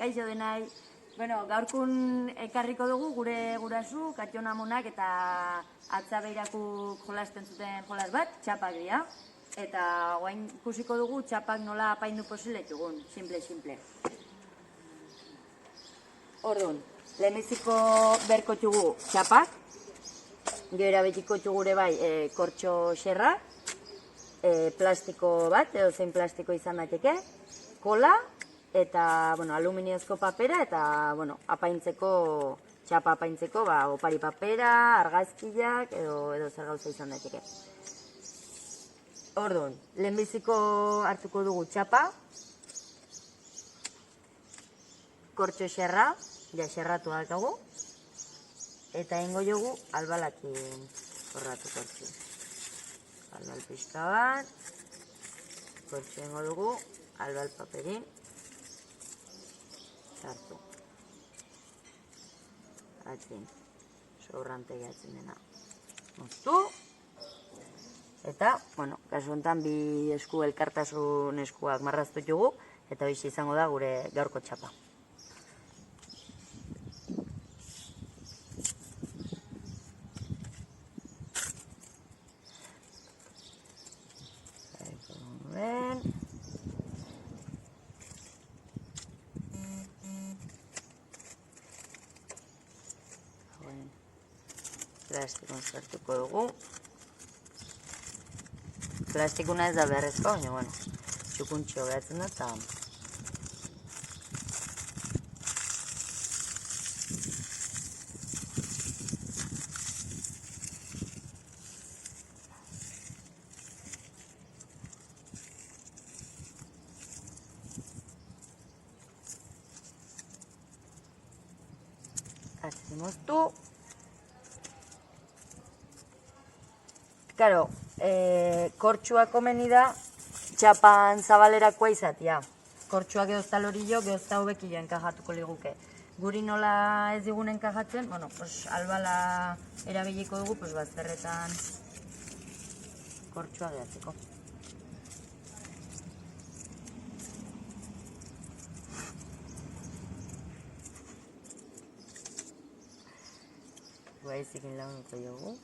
Kaixo denai. Bueno, gaurkun ekarriko dugu gure gurasu, Kation amonak eta atzabeiraku jolasten zuten jolas bat, txapak dira. Eta guain ikusiko dugu txapak nola apaindu posible ditugun, simple. Orduan, lehenbiziko berko txugu txapak, gero betiko txugure bai kortxo xerra, plastiko bat, edo zein plastiko izan daiteke, kola, eta aluminiozko papera, eta apaintzeko, txapa apaintzeko, opari papera, argazkiak, edo zer gauza izan daiteke. Orduan, lehenbiziko hartuko dugu txapa, kortxo xerra, ja xerratu dakagu, eta ingo jogu albalakin horratu kortxo. Albal pixka bat, kortxo ingo dugu, albal paperin, sartu. Atzin, sobrantegi atzin dena. Moztu. Eta, kasu honetan bi esku elkartasun eskuak marraztu jugu, eta hoxe izango da gure gaurko txapa. Plastikon sartuko dugu. Plastikuna ez da beharrezko, baina, txukuntxo behatzen da, eta... Atzimoztu. Karo, kortxuak komeni da txapan zabalerakoa izatea. Kortxuak geozta lorillo, geozta hobekilo enkajatuko liguke. Guri nola ez digun enkajatzen, albala erabiliko dugu, bazterretan kortxua gehatzeko. Guaizikin lagunko dugu.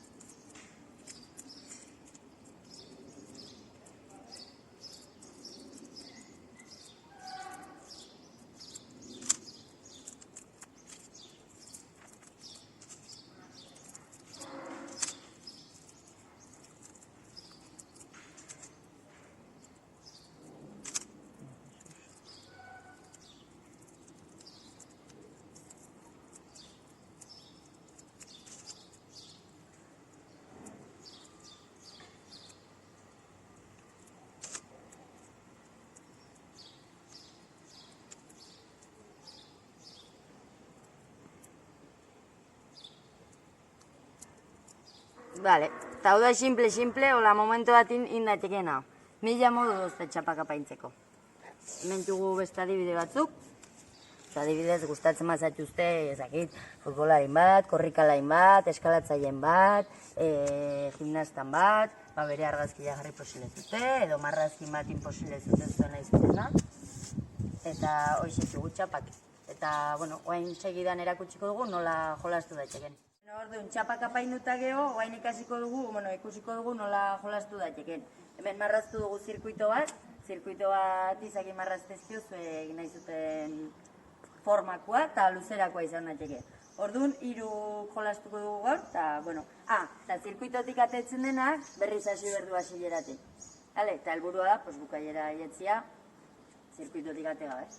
Vale, eta hau da simple, hola momentu bat indatekena. 1000 modu dozte txapak apaintzeko. Hemen dugu beste adibide batzuk. Adibidez, gustatzen mazatuzte, ezakit, futbolarin bat, korrikalain bat, eskalatzaileen bat, gimnastan bat, bere argazkia jarri posible zute, edo marrazkin bat imposible zuten zuen nahi zutena. Eta hoxe dugu txapak. Eta, oain segidan erakutsiko dugu nola jolastu daiteken. Orduan, txapak apainduta geho, oain ikusiko dugu nola jolastu daiteken. Hemen marraztu dugu zirkuito bat izaki marraztezkio zuek nahi zuten formakoa eta luzerakoa izan daiteke. Orduan, 3 jolastuko dugu gaur, eta zirkuitotik atetzen denak berriz hasi berdu hasileratik. Eta helburua da, bukaiera ietzia, zirkuitotik ate gabe.